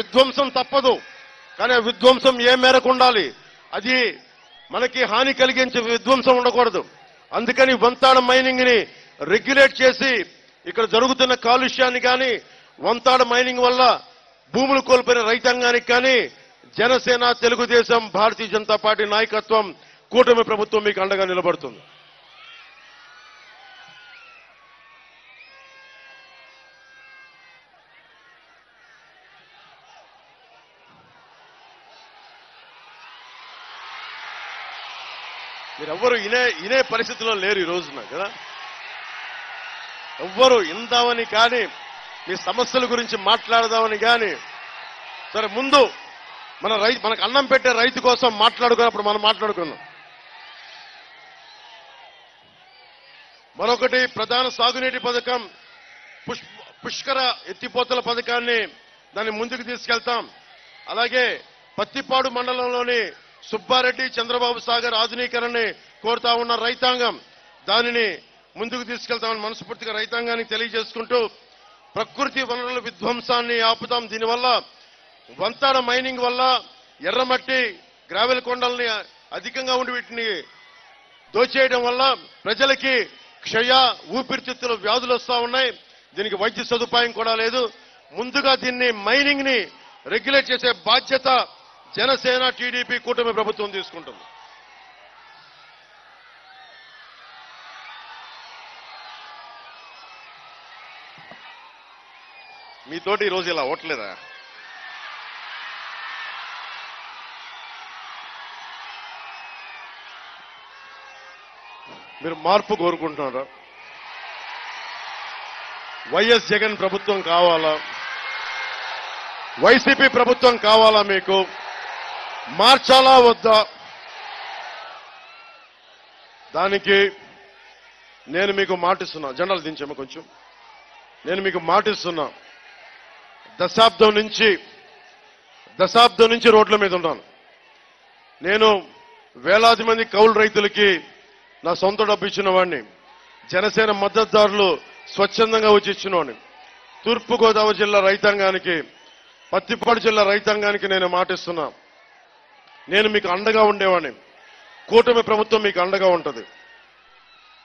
విధ్వంసం తప్పదు, కానీ విధ్వంసం ఏ మేరకు ఉండాలి, అది మనకి హాని కలిగించే విధ్వంసం ఉండకూడదు. అందుకని వంతాడ మైనింగ్ ని రెగ్యులేట్ చేసి ఇక్కడ జరుగుతున్న కాలుష్యాన్ని కానీ, వంతాడ మైనింగ్ వల్ల భూములు కోల్పోయిన రైతాంగానికి కానీ జనసేన, తెలుగుదేశం, భారతీయ జనతా పార్టీ నాయకత్వం, కూటమి ప్రభుత్వం మీకు అండగా నిలబడుతుంది. మీరెవ్వరు ఇనే పరిస్థితిలో లేరు ఈ రోజున కదా. ఎవ్వరు ఇందామని కానీ, మీ సమస్యల గురించి మాట్లాడదామని కానీ, సరే ముందు మనకు అన్నం పెట్టే రైతు కోసం మాట్లాడుకున్నప్పుడు మనం మాట్లాడుకున్నాం. మరొకటి ప్రధాన సాగునీటి పథకం పుష్కర ఎత్తిపోతల పథకాన్ని దాన్ని ముందుకు తీసుకెళ్తాం. అలాగే పత్తిపాడు మండలంలోని సుబ్బారెడ్డి, చంద్రబాబు సాగర్ ఆధునీకరణని కోరుతా ఉన్న రైతాంగం, దానిని ముందుకు తీసుకెళ్తామని మనస్ఫూర్తిగా రైతాంగానికి తెలియజేసుకుంటూ, ప్రకృతి వనరుల విధ్వంసాన్ని ఆపుతాం. దీనివల్ల వంతాడ మైనింగ్ వల్ల ఎర్రమట్టి, గ్రావెల్ కొండల్ని అధికంగా ఉండి వీటిని దోచేయడం వల్ల ప్రజలకి క్షయ, ఊపిరితిత్తుల వ్యాధులు వస్తా ఉన్నాయి. దీనికి వైద్య సదుపాయం కూడా లేదు. ముందుగా దీన్ని మైనింగ్ ని రెగ్యులేట్ చేసే బాధ్యత జనసేన, టీడీపీ, కూటమి ప్రభుత్వం తీసుకుంటుంది. మీతోటి ఈరోజు ఇలా ఓట్లేదా? మీరు మార్పు కోరుకుంటున్నారా? వైఎస్ జగన్ ప్రభుత్వం కావాలా? వైసీపీ ప్రభుత్వం కావాలా? మీకు మార్చాలా వద్దా? దానికి నేను మీకు మాటిస్తున్నా. జెండాలు దించామా కొంచెం. నేను మీకు మాటిస్తున్నా, దశాబ్దం నుంచి రోడ్ల మీద ఉన్నాను. నేను వేలాది మంది కౌలు రైతులకి నా సొంత డబ్బు ఇచ్చిన వాడిని. జనసేన మద్దతుదారులు స్వచ్ఛందంగా వచ్చి ఇచ్చినవాడిని. తూర్పుగోదావరి జిల్లా రైతాంగానికి, పత్తిపాడు జిల్లా రైతాంగానికి నేను మాటిస్తున్నా, నేను మీకు అండగా ఉండేవాడిని. కూటమి ప్రభుత్వం మీకు అండగా ఉంటుంది.